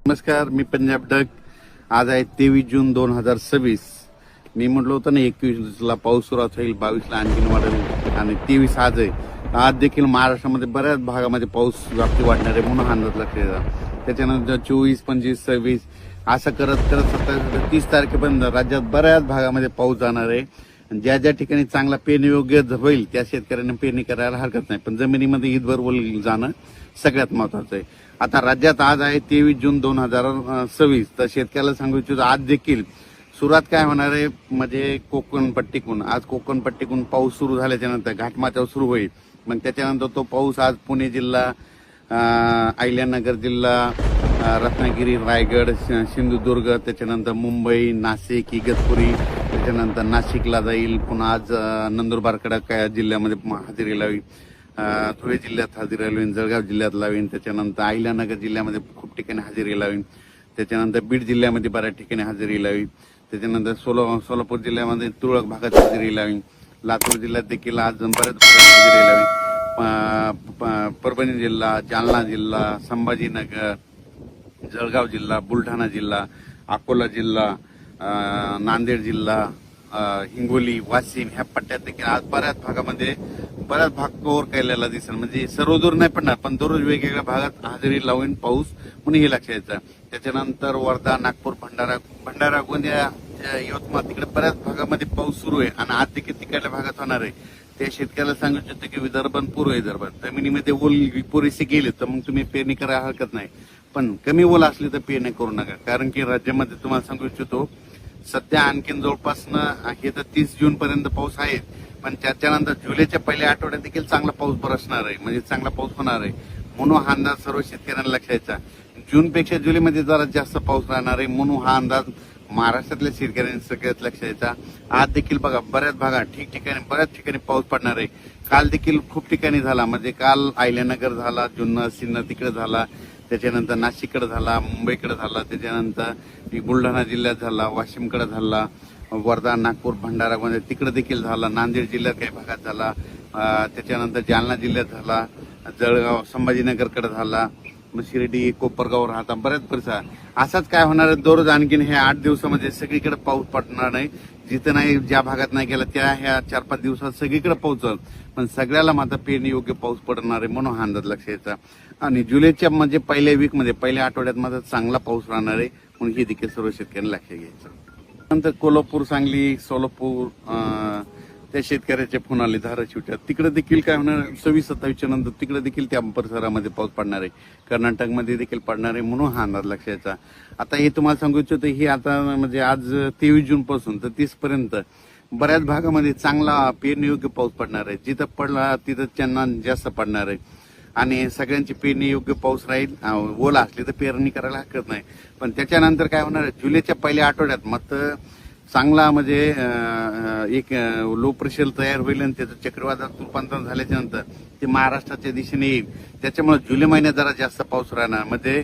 नमस्कार, मी पंजाब डक. आज आहे 23 जून 2026. मी म्हटलं होतं ना 21ला पाऊस सुरुवात होईल, 22ला आणखीन वाढेल आणि 23 आज आहे. आज देखील महाराष्ट्रामध्ये बऱ्याच भागामध्ये पाऊस व्याप्ती वाढणार आहे म्हणून अंदाज लक्षात. त्याच्यानंतर 24, 25, 26 असं करत करत 27, 30 तारखेपर्यंत राज्यात बऱ्याच भागामध्ये पाऊस जाणार आहे. ज्या ज्या ठिकाणी चांगला पेरणी योग्य होईल त्या शेतकऱ्यांना पेरणी करायला हरकत नाही, पण जमिनीमध्ये ईदभर ओल जाणं सगळ्यात महत्वाचं आहे. आता राज्यात आज आहे 23 जून 2026. तर शेतकऱ्याला सांगू इच्छितो आज देखील सुरुवात काय होणार आहे म्हणजे कोकण पट्टीकडून. आज कोकण पट्टीकडून पाऊस सुरू झाल्याच्या नंतर घाटमाथ्यावर सुरू होईल. मग त्याच्यानंतर तो पाऊस आज पुणे जिल्हा, अहिल्यानगर जिल्हा, रत्नागिरी, रायगड, सिंधुदुर्ग, त्याच्यानंतर मुंबई, नाशिक, इगतपुरी, त्याच्यानंतर नाशिकला जाईल. पुन्हा आज नंदुरबारकडे काय जिल्ह्यामध्ये हजेरी लावी, धुळे जिल्ह्यात हजेरी लावीन, जळगाव जिल्ह्यात लावीन, त्याच्यानंतर अहिल्यानगर जिल्ह्यामध्ये खूप ठिकाणी हजेरी लावीन, त्याच्यानंतर बीड जिल्ह्यामध्ये बऱ्याच ठिकाणी हजेरी लावीन, त्याच्यानंतर सोलापूर जिल्ह्यामध्ये तुरळक भागात हजेरी लावीन, लातूर जिल्ह्यात देखील आज बऱ्याच भागात हजेरी लावीन, परभणी जिल्हा, जालना जिल्हा, संभाजीनगर, जळगाव जिल्हा, बुलढाणा जिल्हा, अकोला जिल्हा, नांदेड जिल्हा, हिंगोली, वाशिम ह्या पट्ट्यात देखील आज बऱ्याच भागामध्ये बऱ्याच भाग कव्हर केलेला दिसेल. म्हणजे सर्वदूर नाही पडणार, पण दररोज वेगवेगळ्या भागात हजेरी लावून पाऊस म्हणून हे लक्षात यायचं. त्याच्यानंतर वर्धा, नागपूर, भंडारा, गोंदिया, यवतमाळ तिकडे बऱ्याच भागामध्ये पाऊस सुरू आहे आणि आज देखील तिकडल्या भागात होणार आहे. त्या शेतकऱ्याला सांगू इच्छितो की विदर्भ, पूर्व विदर्भ जमिनीमध्ये ओल पुरेसे गेले तर मग तुम्ही पेरणी करायला हरकत नाही, पण कमी ओल असली तर पेरणी करू नका. कारण की राज्यामध्ये तुम्हाला सांगू इच्छितो सध्या आणखीन जवळपास हे तर 30 जून पर्यंत पाऊस आहे, पण त्याच्यानंतर जुलैच्या पहिल्या आठवड्यात देखील चांगला पाऊस बरसणार आहे, म्हणजे चांगला पाऊस होणार आहे. म्हणून हा अंदाज सर्व शेतकऱ्यांना लक्षायचा. जूनपेक्षा जुलैमध्ये जरा जास्त पाऊस राहणार आहे, म्हणून हा अंदाज महाराष्ट्रातल्या शेतकऱ्यांनी सगळ्यात लक्षायचा. आज देखील बघा बऱ्याच भागात ठिकठिकाणी बऱ्याच ठिकाणी पाऊस पडणार आहे. काल देखील खूप ठिकाणी झाला, म्हणजे काल अहिल्यानगर झाला, जुन्नर, सिन्नर तिकडे झाला, त्याच्यानंतर नाशिककडे झाला, मुंबईकडे झाला, त्याच्यानंतर बुलढाणा जिल्ह्यात झाला, वाशिमकडे झाला, वर्धा, नागपूर, भंडारा, गोंदिया तिकडे देखील झाला, नांदेड जिल्ह्यात काही भागात झाला, त्याच्यानंतर जालना जिल्ह्यात झाला, जळगाव, संभाजीनगरकडे झाला, शिर्डी, कोपरगाव राहता बऱ्याच परिसर. असाच काय होणार आहे दररोज आणखीन हे 8 दिवसामध्ये सगळीकडे पाऊस पडणार नाही. जिथं नाही, ज्या भागात नाही गेला त्या ह्या 4-5 दिवसात सगळीकडे पाऊस, पण सगळ्याला मात्र पेरणी योग्य पाऊस पडणार आहे म्हणून हा अंदाज लक्षात यायचा. आणि जुलैच्या म्हणजे पहिल्या वीकमध्ये पहिल्या आठवड्यात मात्र चांगला पाऊस राहणार आहे म्हणून हे देखील सर्व शेतकऱ्यांनी लक्षात घ्यायचं. नंतर कोल्हापूर, सांगली, सोलापूर त्या शेतकऱ्याचे फोन आले धाराशिवच्या तिकडे देखील काय होणार 26-27 नंतर तिकडे देखील त्या परिसरामध्ये पाऊस पडणार आहे. कर्नाटकमध्ये देखील पडणार आहे म्हणून हा अंदाज लक्षायचा. आता हे तुम्हाला सांगू इच्छितो हे आता म्हणजे आज 23 जून पासून तर 30 पर्यंत बऱ्याच भागामध्ये चांगला पेरणी योग्य पाऊस पडणार आहे. जिथं पडला तिथं त्यांना जास्त पडणार आहे आणि सगळ्यांची पेरणी योग्य पाऊस राहील. ओला असली तर पेरणी करायला हरकत नाही, पण त्याच्यानंतर काय होणार आहे जुलैच्या पहिल्या आठवड्यात मात्र चांगला म्हणजे एक लो प्रेशर तयार होईल आणि त्याचं चक्रीवादळात रूपांतर झाल्याच्या नंतर ते महाराष्ट्राच्या दिशेने येईल. त्याच्यामुळे जुलै महिन्यात जरा जास्त पाऊस राहणार. म्हणजे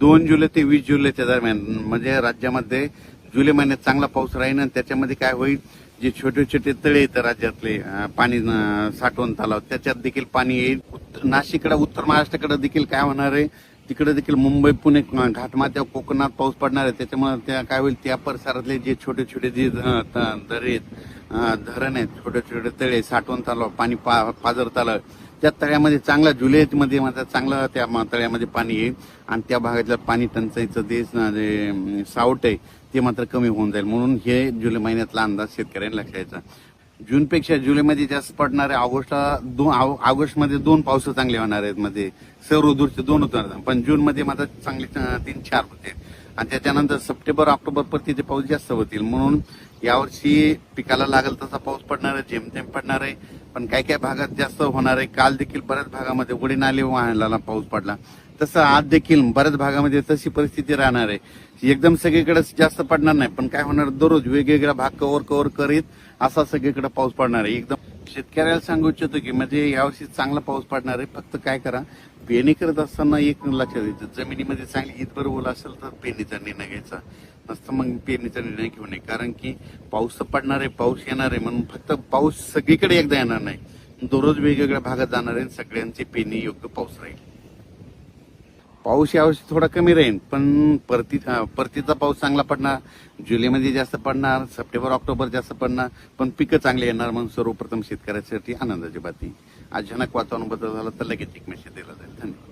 2 जुलै ते 20 जुलैच्या दरम्यान म्हणजे राज्यामध्ये जुलै महिन्यात चांगला पाऊस राहील आणि त्याच्यामध्ये काय होईल जे छोटे छोटे तळे येतात राज्यातले पाणी साठवण तलाव त्याच्यात देखील पाणी येईल. नाशिककडे, उत्तर महाराष्ट्राकडे देखील काय होणार आहे तिकडे देखील मुंबई, पुणे, घाटमाथ्या, कोकणात पाऊस पडणार आहे. त्याच्यामुळे त्या काय होईल त्या परिसरातले जे छोटे छोटे जे दरे धरण आहेत, छोटे छोटे तळे, साठवण तलाव, पाणी पाझर तलाव त्या तळ्यामध्ये चांगला जुलैमध्ये मात्र चांगलं त्या तळ्यामध्ये पाणी येईल आणि त्या भागातलं पाणी टंचाईचं जे सावट आहे ते मात्र कमी होऊन जाईल. म्हणून हे जुलै महिन्यातला अंदाज शेतकऱ्यांनी लक्षायचा. जूनपेक्षा जुलैमध्ये जास्त पडणार आहे. ऑगस्टमध्ये 2 पाऊस चांगले होणार आहेत, मध्ये सर्व ऋतूचे 2 होणार, पण जूनमध्ये मात्र चांगले 3-4 होते आणि त्याच्यानंतर सप्टेंबर, ऑक्टोबर पर्यंत तिथे पाऊस जास्त होतील. म्हणून यावर्षी पिकाला लागेल तसा पाऊस पडणार आहे, जेमतेम पडणार आहे, पण काही काही भागात जास्त होणार आहे. काल देखील बऱ्याच भागामध्ये उडी नाले वाहनाला पाऊस पडला, तसं आज देखील बऱ्याच भागामध्ये तशी परिस्थिती राहणार आहे. एकदम सगळीकडे जास्त पडणार नाही, पण काय होणार दररोज वेगवेगळा भाग कव्हर करीत असा सगळीकडे पाऊस पडणार आहे. एकदम शेतकऱ्याला सांगू इच्छितो की म्हणजे यावर्षी चांगला पाऊस पडणार आहे. फक्त काय करा पेरणी करत असताना एक लक्षात द्यायचं, जमिनीमध्ये चांगली ईदभर ओला असेल तर पेरणीचा निर्णय घ्यायचा, नसतं मग पेरणीचा निर्णय घेऊ नये. कारण की पाऊस तर पडणार आहे, पाऊस येणार आहे, म्हणून फक्त पाऊस सगळीकडे एकदा येणार नाही, दररोज वेगवेगळ्या भागात जाणार आहे. सगळ्यांची पेरणी योग्य पाऊस राहील. पाऊस यावर्षी थोडा कमी राहील, पण परतीचा पाऊस चांगला पडणार, जुलैमध्ये जास्त पडणार, सप्टेंबर ऑक्टोबर जास्त पडणार, पण पिकं चांगली येणार म्हणून सर्वप्रथम शेतकऱ्यासाठी आनंदाची बातमी. अचानक वातावरण बदल झाला तर लगेच एक मेसेज दिला जाईल. धन्यवाद.